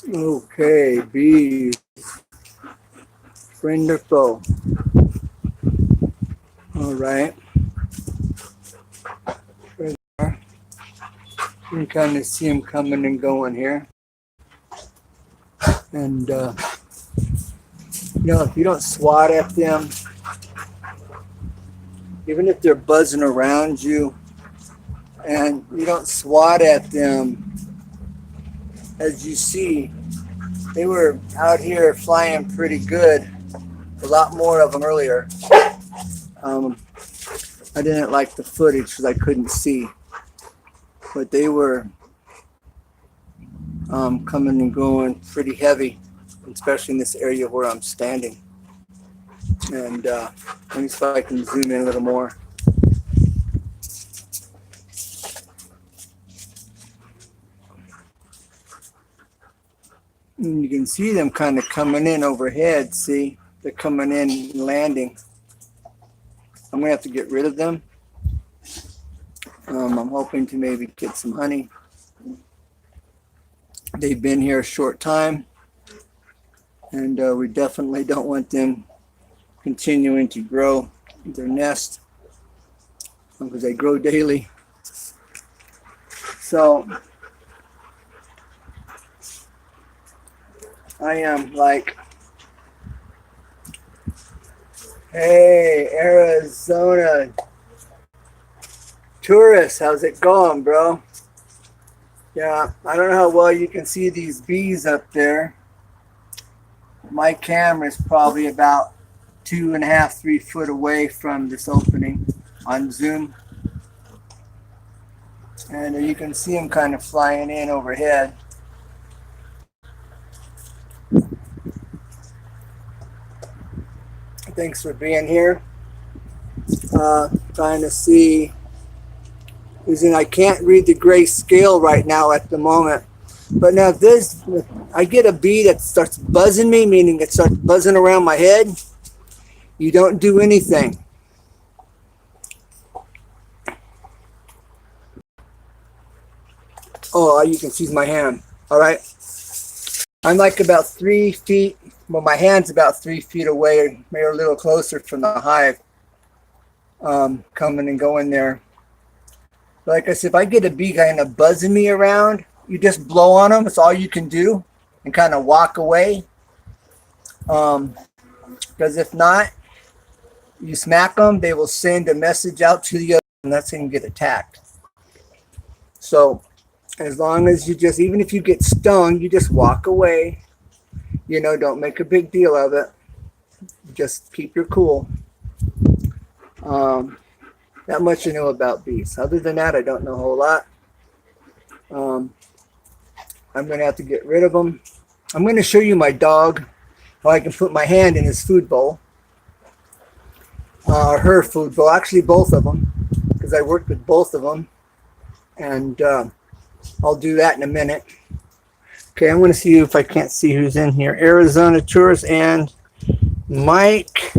Okay, bees, friend or foe. All right. There they are. You can kind of see them coming and going here. And, if you don't swat at them, even if they're buzzing around you, and you don't swat at them, as you see, they were out here flying pretty good. A lot more of them earlier. I didn't like the footage because I couldn't see, but they were coming and going pretty heavy, especially in this area where I'm standing. And let me see if I can zoom in a little more. And you can see them kind of coming in overhead. See, they're coming in and landing. I'm gonna have to get rid of them. I'm hoping to maybe get some honey. They've been here a short time, and we definitely don't want them continuing to grow their nest because they grow daily. So I am like, hey, Arizona tourists, how's it going, bro? Yeah, I don't know how well you can see these bees up there. My camera is probably about 2.5, 3 foot away from this opening on Zoom. And you can see them kind of flying in overhead. Thanks for being here. Trying to see. I can't read the gray scale right now at the moment. But now this, I get a bee that starts buzzing me, meaning it starts buzzing around my head. You don't do anything. Oh, you can see my hand. All right. I'm like about 3 feet. Well, my hand's about 3 feet away, maybe a little closer from the hive. Coming and going there. Like I said, if I get a bee kind of buzzing me around, you just blow on them. That's all you can do, and kind of walk away. Because if not, you smack them, they will send a message out to the other, and that's when you get attacked. So as long as you just, even if you get stung, you just walk away. Don't make a big deal of it. Just keep your cool. That much I know about bees. Other than that, I don't know a whole lot. I'm going to have to get rid of them. I'm going to show you my dog, how I can put my hand in his food bowl. Her food bowl, actually both of them, because I worked with both of them. And I'll do that in a minute. Okay, I'm going to see if I can't see who's in here. Arizona Tourist and Mike.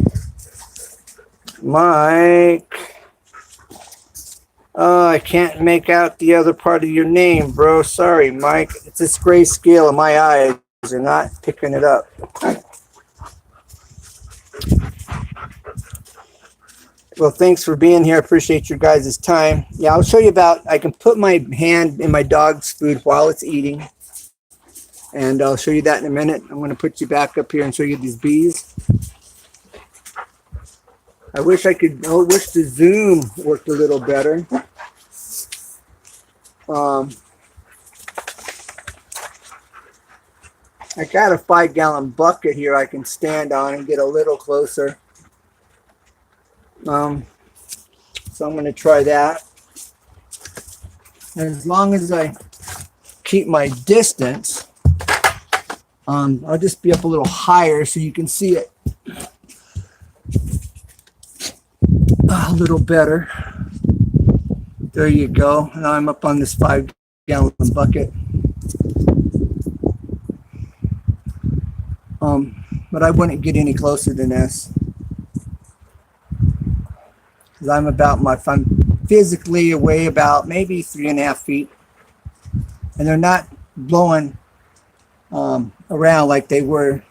I can't make out the other part of your name, bro. Sorry, Mike. It's this gray scale in my eyes. They're not picking it up. Well, thanks for being here. I appreciate your guys' time. Yeah, I'll show you I can put my hand in my dog's food while it's eating. And I'll show you that in a minute. I'm going to put you back up here and show you these bees. I wish the Zoom worked a little better. I got a 5-gallon bucket here I can stand on and get a little closer. So I'm going to try that. And as long as I keep my distance, I'll just be up a little higher so you can see it a little better. There you go. Now I'm up on this 5-gallon bucket. But I wouldn't get any closer than this. Because I'm physically away about maybe 3.5 feet. And they're not blowing around like they were.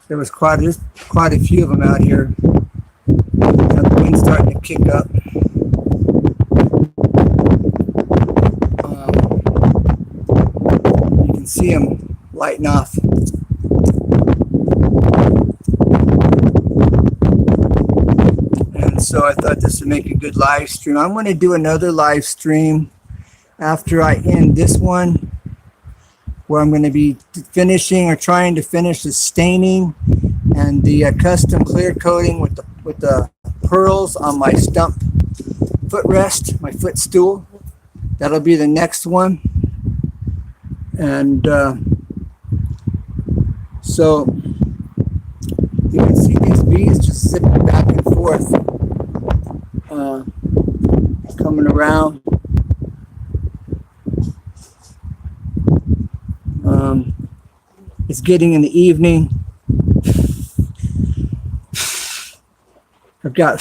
There was quite a few of them out here. Now the wind's starting to kick up. You can see them lighting off. And so I thought this would make a good live stream. I'm going to do another live stream after I end this one, where I'm going to be finishing or trying to finish the staining and the custom clear coating with the pearls on my stump footrest, my footstool. That'll be the next one. And so you can see these bees just zipping back and forth, coming around. It's getting in the evening. I've got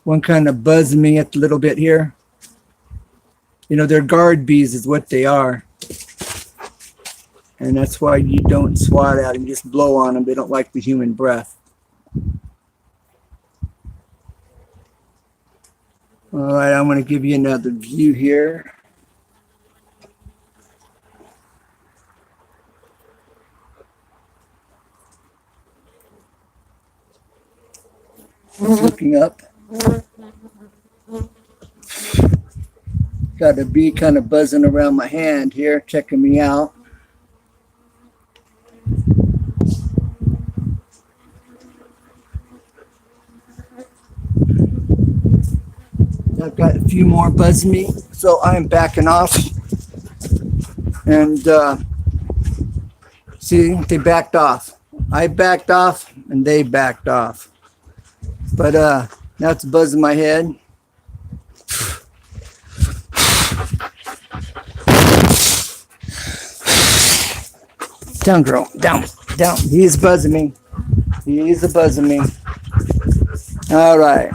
one kind of buzzing me a little bit here. You know, they're guard bees is what they are. And that's why you don't swat at them, just blow on them. They don't like the human breath. All right, I'm going to give you another view here. Looking up. Got a bee kind of buzzing around my hand here, checking me out. I've got a few more buzzing me, so I'm backing off. And see, they backed off. I backed off, and they backed off. But now it's buzzing my head. Down, girl. Down, down. He is buzzing me. He is buzzing me. All right.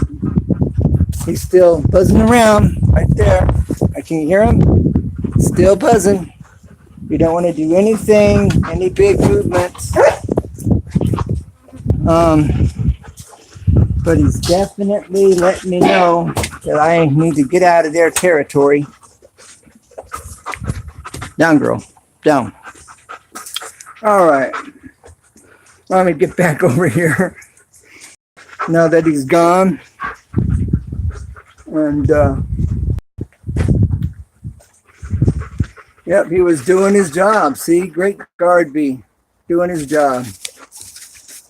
He's still buzzing around right there. Can you hear him? Still buzzing. You don't want to do anything, any big movements. But he's definitely letting me know that I need to get out of their territory. Down, girl. Down. All right. Let me get back over here now that he's gone. And, yep, he was doing his job. See, great guard bee doing his job.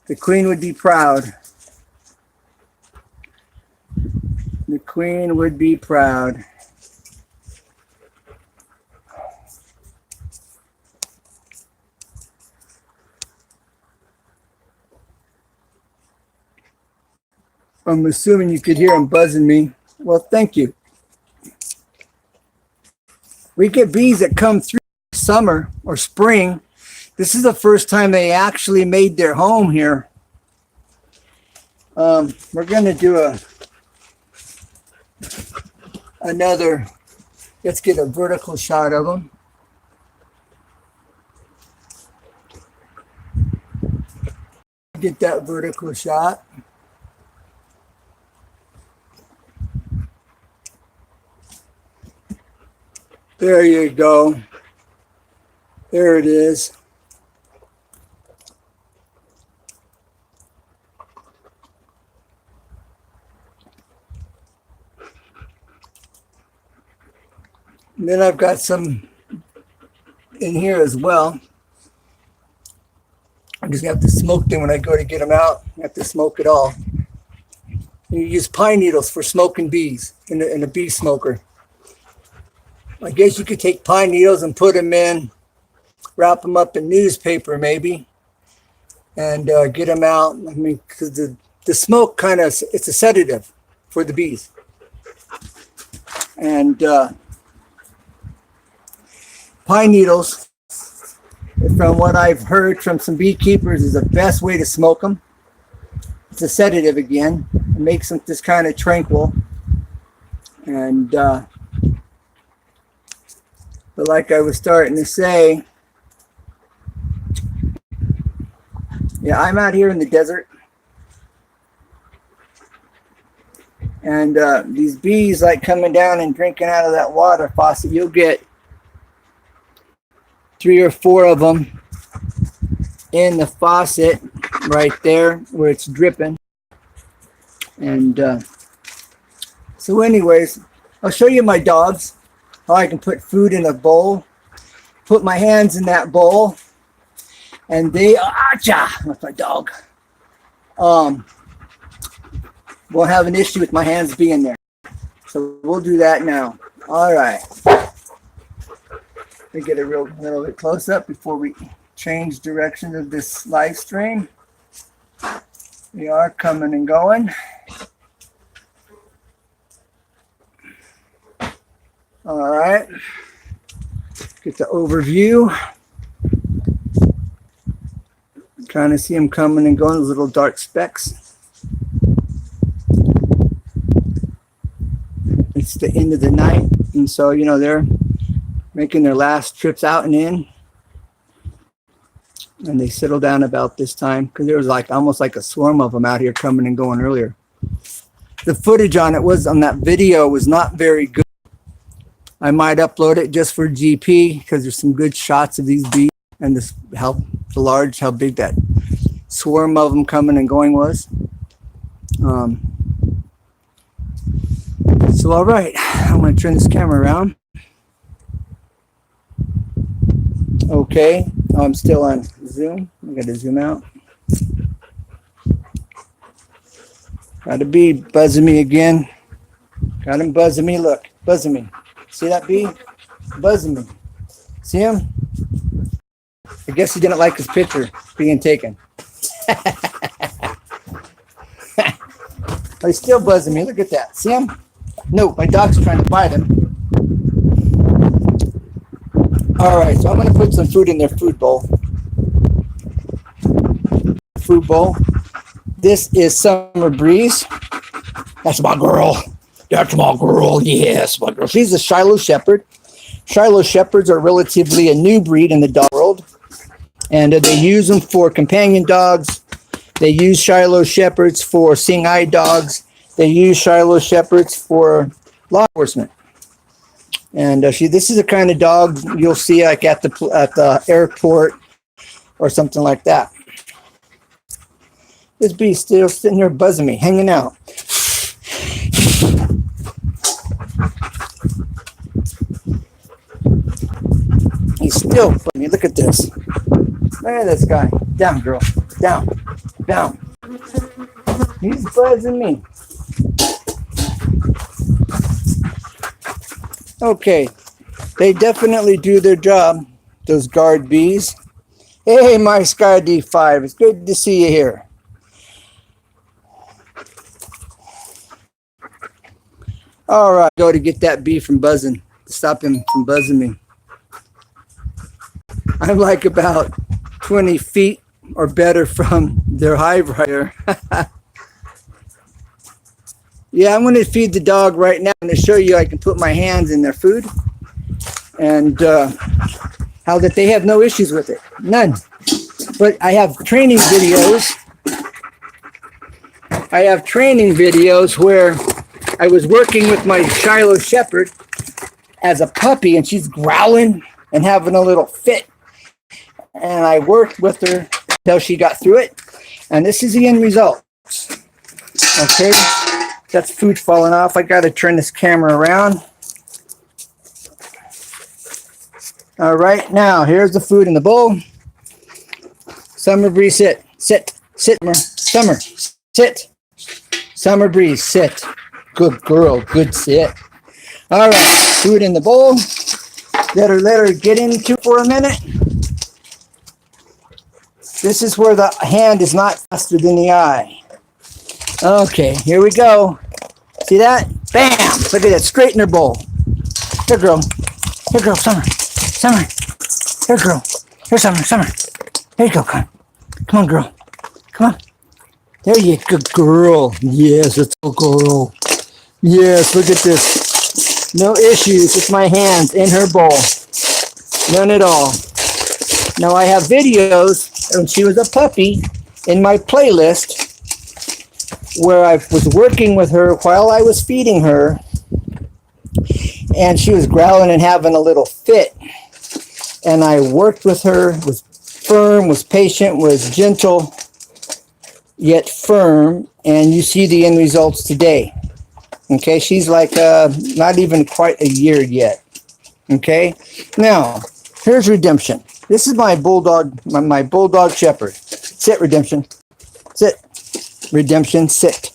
The queen would be proud. The queen would be proud. I'm assuming you could hear him buzzing me. Well, thank you. We get bees that come through summer or spring. This is the first time they actually made their home here. We're going to do another, let's get a vertical shot of them. Get that vertical shot. There you go. There it is. And then I've got some in here as well. I just have to smoke them when I go to get them out. I have to smoke it all. You use pine needles for smoking bees in a bee smoker. I guess you could take pine needles and put them in, wrap them up in newspaper maybe, and get them out. I mean, because the smoke kind of, it's a sedative for the bees. And pine needles, from what I've heard from some beekeepers, is the best way to smoke them. It's a sedative again. It makes them just kind of tranquil. And but like I was starting to say, Yeah, I'm out here in the desert. And these bees like coming down and drinking out of that water faucet. You'll get 3 or 4 of them in the faucet right there where it's dripping. And so anyways, I'll show you my dogs, how I can put food in a bowl, put my hands in that bowl, and they, that's my dog, won't have an issue with my hands being there. So we'll do that now. All right. Let me get a little bit close up before we change direction of this live stream. We are coming and going. All right. Get the overview. Trying to see them coming and going, those little dark specks. It's the end of the night, and so, you know, they're making their last trips out and in. And they settle down about this time because there was like almost like a swarm of them out here coming and going earlier. The footage on that video was not very good. I might upload it just for GP because there's some good shots of these bees and this how big that swarm of them coming and going was. So all right, I'm going to turn this camera around. Okay, I'm still on Zoom. I got to zoom out. Got a bee buzzing me again. Got him buzzing me. Look, buzzing me. See that bee? Buzzing me. See him? I guess he didn't like his picture being taken. He's still buzzing me. Look at that. See him? No, my dog's trying to bite him. All right, so I'm going to put some food in their food bowl. Food bowl. This is Summer Breeze. That's my girl. That's my girl. Yes, my girl. She's a Shiloh Shepherd. Shiloh Shepherds are relatively a new breed in the dog world. And they use them for companion dogs. They use Shiloh Shepherds for seeing-eye dogs. They use Shiloh Shepherds for law enforcement. And this is the kind of dog you'll see like at the airport or something like that. This bee's still sitting here buzzing me, hanging out. He's still buzzing me. Look at this. Look at this guy. Down, girl. Down. Down. He's buzzing me. Okay, they definitely do their job, those guard bees. Hey, my Sky D5, it's good to see you here. All right, go to get that bee from buzzing, stop him from buzzing me. I'm like about 20 feet or better from their hive right here. Yeah, I'm going to feed the dog right now. I'm going to show you I can put my hands in their food and how that they have no issues with it. None. But I have training videos. I have training videos where I was working with my Shiloh Shepherd as a puppy, and she's growling and having a little fit. And I worked with her until she got through it. And this is the end result. Okay. That's food falling off. I got to turn this camera around. All right, now here's the food in the bowl. Summer Breeze, sit, sit, sit, Summer, sit. Summer Breeze, sit. Good girl, good sit. All right, food in the bowl. Let her get into for a minute. This is where the hand is not faster than the eye. Okay, here we go. See that? Bam! Look at that, straight in her bowl. Here, girl. Here, girl, Summer. Summer. Here, girl. Here, Summer, Summer. There you go, come on. Come on, girl. Come on. There you go, good girl. Yes, it's a girl. Yes, look at this. No issues with my hands in her bowl. None at all. Now, I have videos when she was a puppy in my playlist where I was working with her while I was feeding her, and she was growling and having a little fit. And I worked with her, was firm, was patient, was gentle, yet firm, and you see the end results today. Okay, she's like not even quite a year yet. Okay, now here's Redemption. This is my bulldog, my bulldog shepherd. Sit, Redemption. Sit, Redemption. Sit.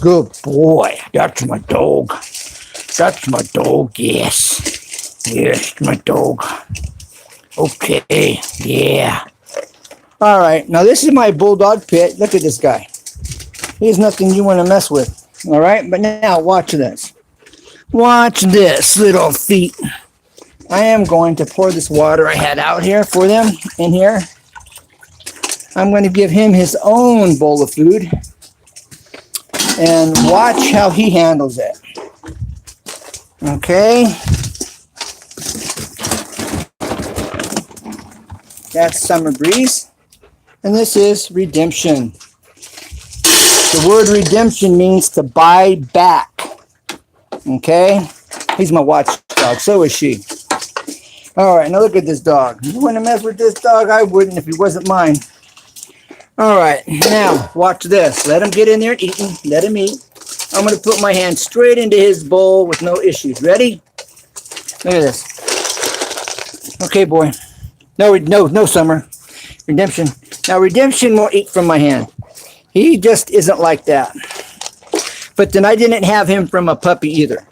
Good boy. That's my dog. That's my dog. Yes. Yes, my dog. Okay. Yeah. All right. Now this is my bulldog pit. Look at this guy. He's nothing you want to mess with. All right. But now watch this. Watch this, little feet. I am going to pour this water I had out here for them in here. I'm going to give him his own bowl of food and watch how he handles it. Okay. That's Summer Breeze. And this is Redemption. The word redemption means to buy back. Okay. He's my watchdog. So is she. All right, now look at this dog. You want to mess with this dog? I wouldn't if he wasn't mine. All right, now watch this. Let him get in there and eat. Let him eat. I'm going to put my hand straight into his bowl with no issues. Ready? Look at this. Okay, boy. No, Summer. Redemption. Now, Redemption won't eat from my hand. He just isn't like that. But then I didn't have him from a puppy either.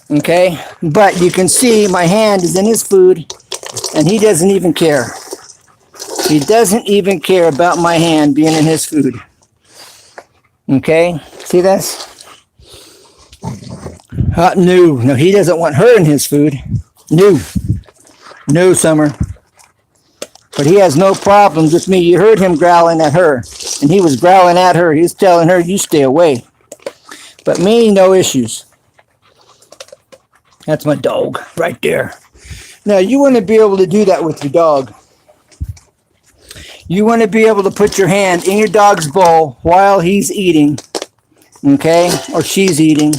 Okay, but you can see my hand is in his food and he doesn't even care. He doesn't even care about my hand being in his food. Okay, see this? No, he doesn't want her in his food. No, Summer. But he has no problems with me. You heard him growling at her, and he was growling at her. He was telling her, you stay away. But me, no issues. That's my dog right there. Now, you want to be able to do that with your dog. You want to be able to put your hand in your dog's bowl while he's eating, okay, or she's eating,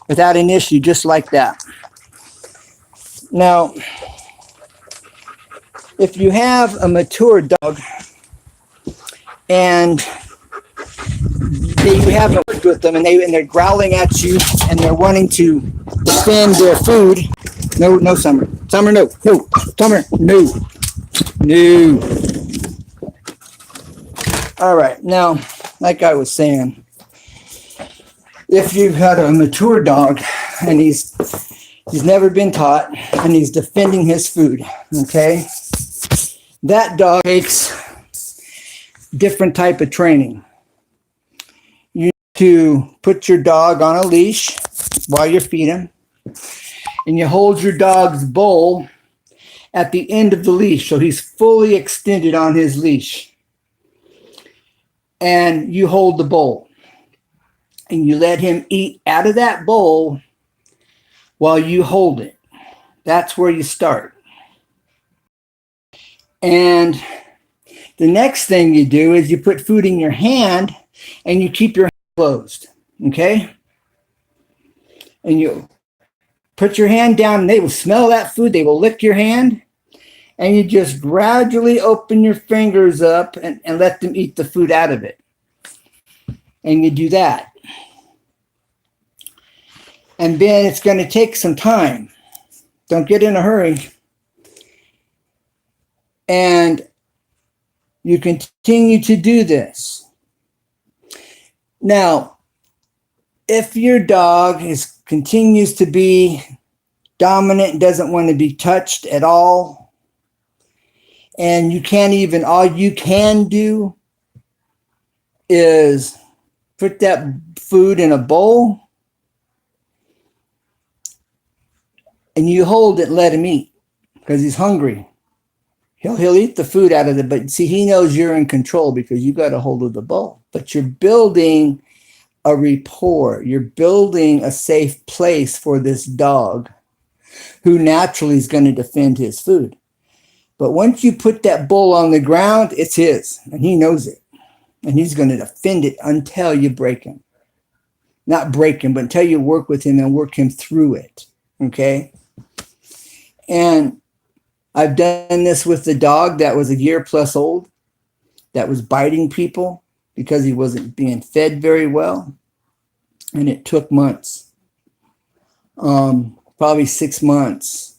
without an issue, just like that. Now, if you have a mature dog and you haven't worked with them and they're growling at you and they're wanting to defend their food, no, Summer. Summer, no. Summer, no. All right, now, like I was saying, if you've had a mature dog and he's never been taught and he's defending his food, okay, that dog takes different type of training. You need to put your dog on a leash while you're feeding, and you hold your dog's bowl at the end of the leash, so he's fully extended on his leash. And you hold the bowl, and you let him eat out of that bowl while you hold it. That's where you start. And the next thing you do is you put food in your hand and you keep your hand closed, okay? And you put your hand down and they will smell that food. They will lick your hand. And you just gradually open your fingers up and let them eat the food out of it. And you do that. And then it's going to take some time. Don't get in a hurry. And you continue to do this. Now, if your dog continues to be dominant and doesn't want to be touched at all, and all you can do is put that food in a bowl and you hold it and let him eat because he's hungry. He'll eat the food out of it, but see, he knows you're in control because you got a hold of the bowl. But you're building a rapport. You're building a safe place for this dog who naturally is going to defend his food. But once you put that bull on the ground, it's his, and he knows it. And he's going to defend it until you break him. Not break him, but until you work with him and work him through it. Okay? And I've done this with the dog that was a year plus old, that was biting people because he wasn't being fed very well. And it took months, probably 6 months.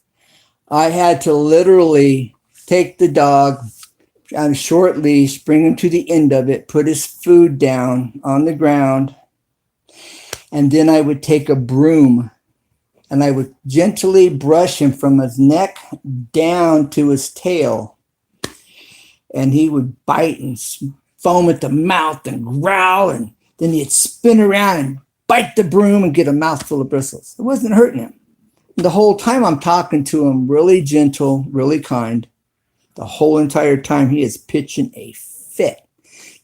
I had to literally take the dog on a short leash, bring him to the end of it, put his food down on the ground, and then I would take a broom and I would gently brush him from his neck down to his tail. And he would bite and foam at the mouth and growl, and then he'd spin around and bite the broom and get a mouthful of bristles. It wasn't hurting him. The whole time I'm talking to him, really gentle, really kind. The whole entire time he is pitching a fit.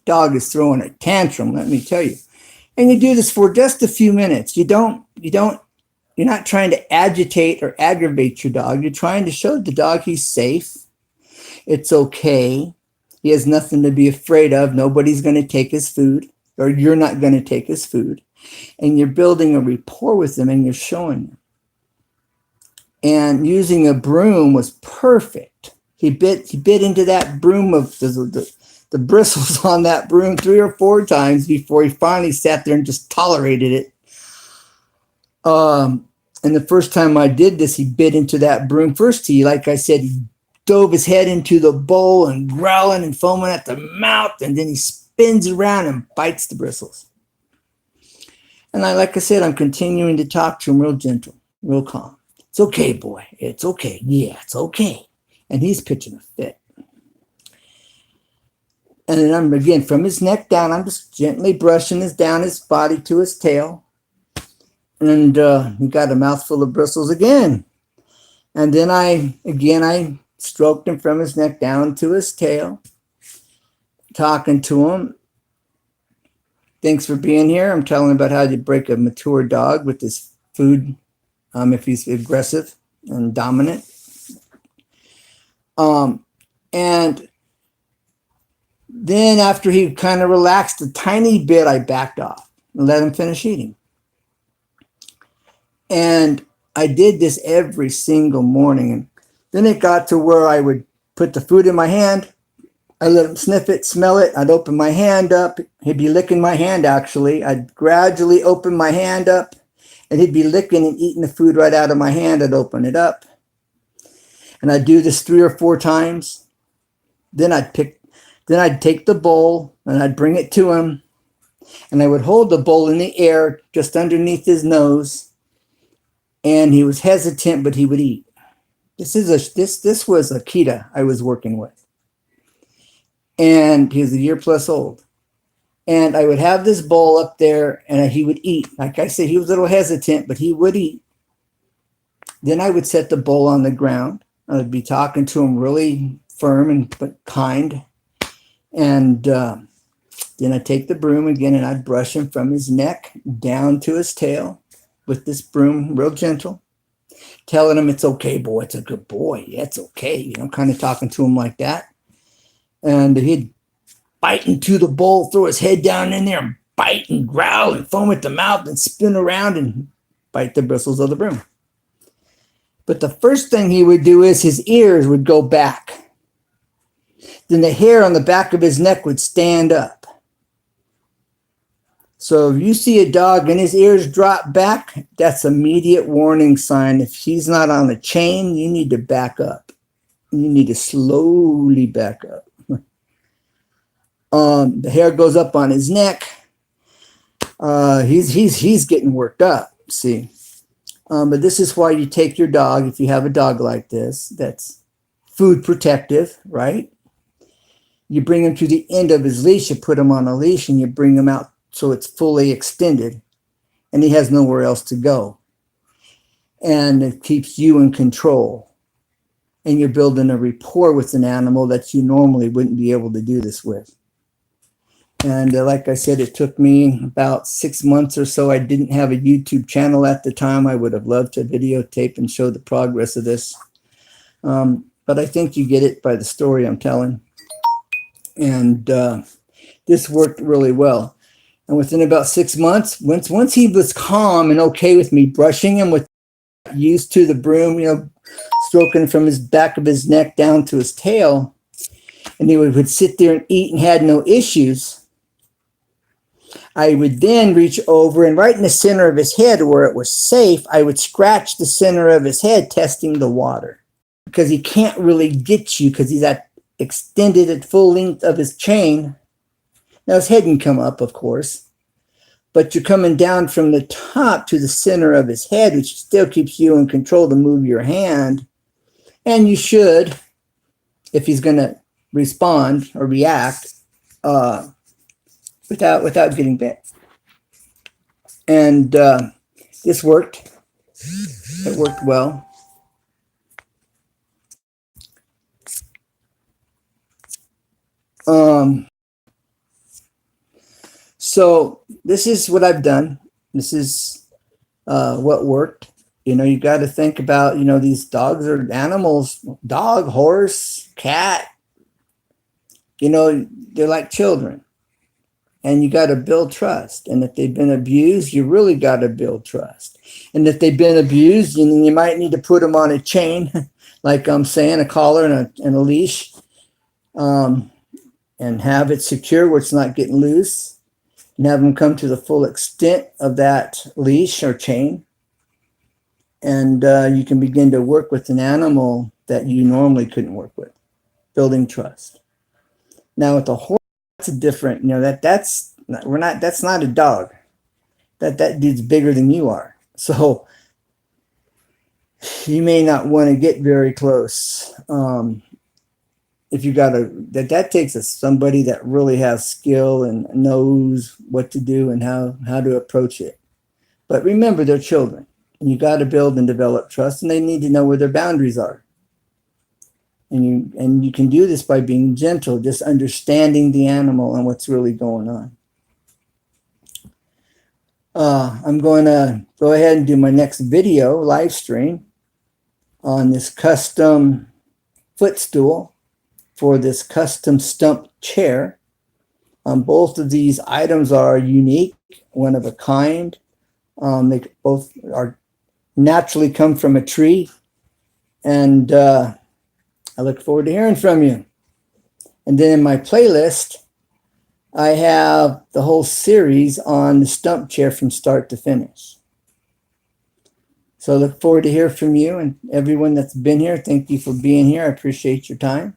Dog is throwing a tantrum, let me tell you. And you do this for just a few minutes. You're not trying to agitate or aggravate your dog. You're trying to show the dog he's safe. It's okay. He has nothing to be afraid of. Nobody's going to take his food, or you're not going to take his food. And you're building a rapport with him, and you're showing him. And using a broom was perfect. He bit into that broom of the bristles on that broom 3 or 4 times before he finally sat there and just tolerated it. And the first time I did this, he bit into that broom. First, like I said, he dove his head into the bowl and growling and foaming at the mouth, and then he spins around and bites the bristles. And like I said, I'm continuing to talk to him real gentle, real calm. It's okay, boy. It's okay. Yeah, it's okay. And he's pitching a fit. And then I'm, again, from his neck down, I'm just gently brushing down his body to his tail. And he got a mouthful of bristles again. And then I stroked him from his neck down to his tail, talking to him. Thanks for being here. I'm telling him about how to break a mature dog with his food if he's aggressive and dominant. And then after he kind of relaxed a tiny bit, I backed off and let him finish eating. And I did this every single morning. And then it got to where I would put the food in my hand. I let him sniff it, smell it. I'd open my hand up. He'd be licking my hand, actually. I'd gradually open my hand up, and he'd be licking and eating the food right out of my hand. I'd open it up. And I'd do this 3 or 4 times. Then I'd take the bowl and I'd bring it to him. And I would hold the bowl in the air just underneath his nose. And he was hesitant, but he would eat. This was Akita I was working with. And he was a year plus old. And I would have this bowl up there and he would eat. Like I said, he was a little hesitant, but he would eat. Then I would set the bowl on the ground. I would be talking to him really firm but kind. And then I'd take the broom again and I'd brush him from his neck down to his tail with this broom, real gentle, telling him, it's okay, boy, it's a good boy. Yeah, it's okay. Kind of talking to him like that. And he'd bite into the bowl, throw his head down in there and bite and growl and foam at the mouth and spin around and bite the bristles of the broom. But the first thing he would do is his ears would go back. Then the hair on the back of his neck would stand up. So if you see a dog and his ears drop back, that's immediate warning sign. If he's not on a chain, you need to back up. You need to slowly back up. The hair goes up on his neck. He's getting worked up. See, but this is why you take your dog, if you have a dog like this, that's food protective, right? You bring him to the end of his leash. You put him on a leash and you bring him out so it's fully extended, and he has nowhere else to go. And it keeps you in control. And you're building a rapport with an animal that you normally wouldn't be able to do this with. And like I said, it took me about 6 months or so. I didn't have a YouTube channel at the time. I would have loved to videotape and show the progress of this. but I think you get it by the story I'm telling. And this worked really well. And within about 6 months, once he was calm and okay with me brushing him with, used to the broom, stroking from his back of his neck down to his tail, and he would sit there and eat and had no issues, I would then reach over and right in the center of his head where it was safe, I would scratch the center of his head, testing the water. Because he can't really get you because he's extended at full length of his chain. Now his head can come up, of course, but you're coming down from the top to the center of his head, which still keeps you in control to move your hand. And you should, if he's going to respond or react, without getting bit. And this worked. It worked well. So this is what I've done. This is what worked. You got to think about, these dogs are animals, dog, horse, cat, they're like children. And you got to build trust. And if they've been abused, you really got to build trust. And if they've been abused, you might need to put them on a chain, like I'm saying, a collar and a leash, and have it secure where it's not getting loose, and have them come to the full extent of that leash or chain. And you can begin to work with an animal that you normally couldn't work with, building trust. Now with the horse, that's a different, that's not a dog. That dude's bigger than you are. So you may not want to get very close. If you got that takes somebody that really has skill and knows what to do and how to approach it. But remember, they're children, and you got to build and develop trust, and they need to know where their boundaries are. And you can do this by being gentle, just understanding the animal and what's really going on. I'm going to go ahead and do my next video live stream on this custom footstool for this custom stump chair. Both of these items are unique, one of a kind. They both are naturally come from a tree, and I look forward to hearing from you. And then in my playlist, I have the whole series on the stump chair from start to finish. So I look forward to hear from you and everyone that's been here. Thank you for being here. I appreciate your time.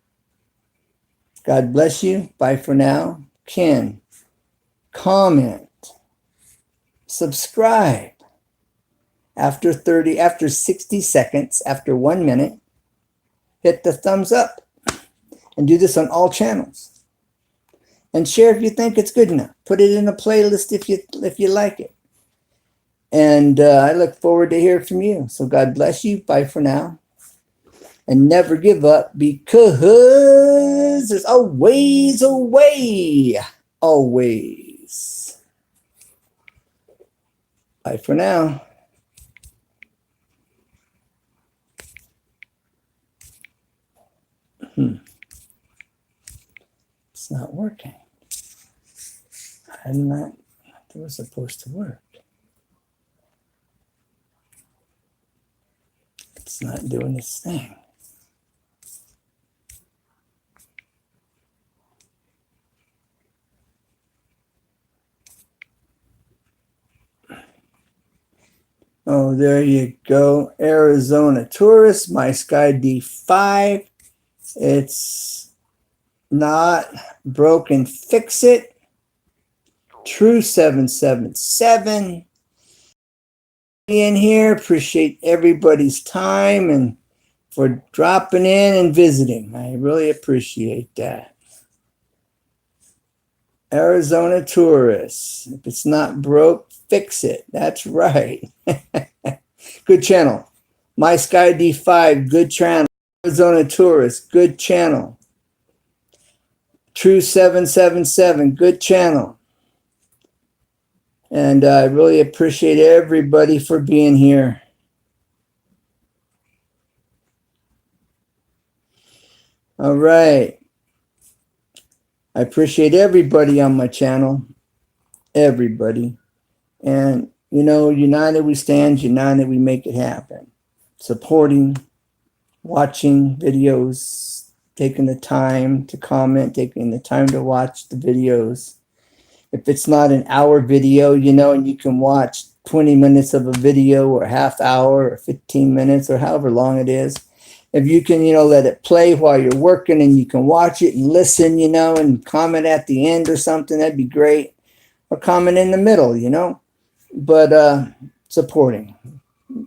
God bless you. Bye for now. Ken, comment, subscribe. After 60 seconds, after 1 minute, hit the thumbs up, and do this on all channels. And share if you think it's good enough. Put it in a playlist if you like it. And I look forward to hear from you. So God bless you. Bye for now. And never give up, because there's always a way. Always. Bye for now. It's not working. It was supposed to work. It's not doing its thing. Oh, there you go. Arizona Tourist, My Sky D5. It's not broken. Fix it. True 777. In here. Appreciate everybody's time and for dropping in and visiting. I really appreciate that. Arizona Tourists. If it's not broke, fix it. That's right. Good channel. My Sky D5, good channel. Arizona Tourist, good channel. True 777, good channel. And I really appreciate everybody for being here. All right. I appreciate everybody on my channel. Everybody. And, you know, united we stand, united we make it happen. Supporting, watching videos, taking the time to comment, taking the time to watch the videos. If it's not an hour video, you know, and you can watch 20 minutes of a video or a half hour or 15 minutes or however long it is. If you can, you know, let it play while you're working and you can watch it and listen, you know, and comment at the end or something, that'd be great. Or comment in the middle, you know. But supporting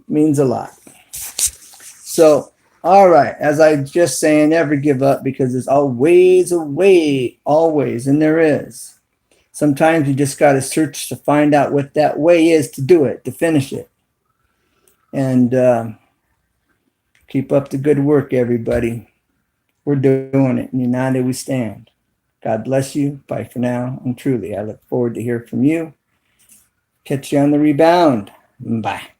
means a lot. So, all right, as I just saying, never give up because there's always a way, always, and there is. Sometimes you just got to search to find out what that way is to do it, to finish it. And keep up the good work, everybody. We're doing it. United we stand. God bless you. Bye for now. And truly, I look forward to hear from you. Catch you on the rebound. Bye.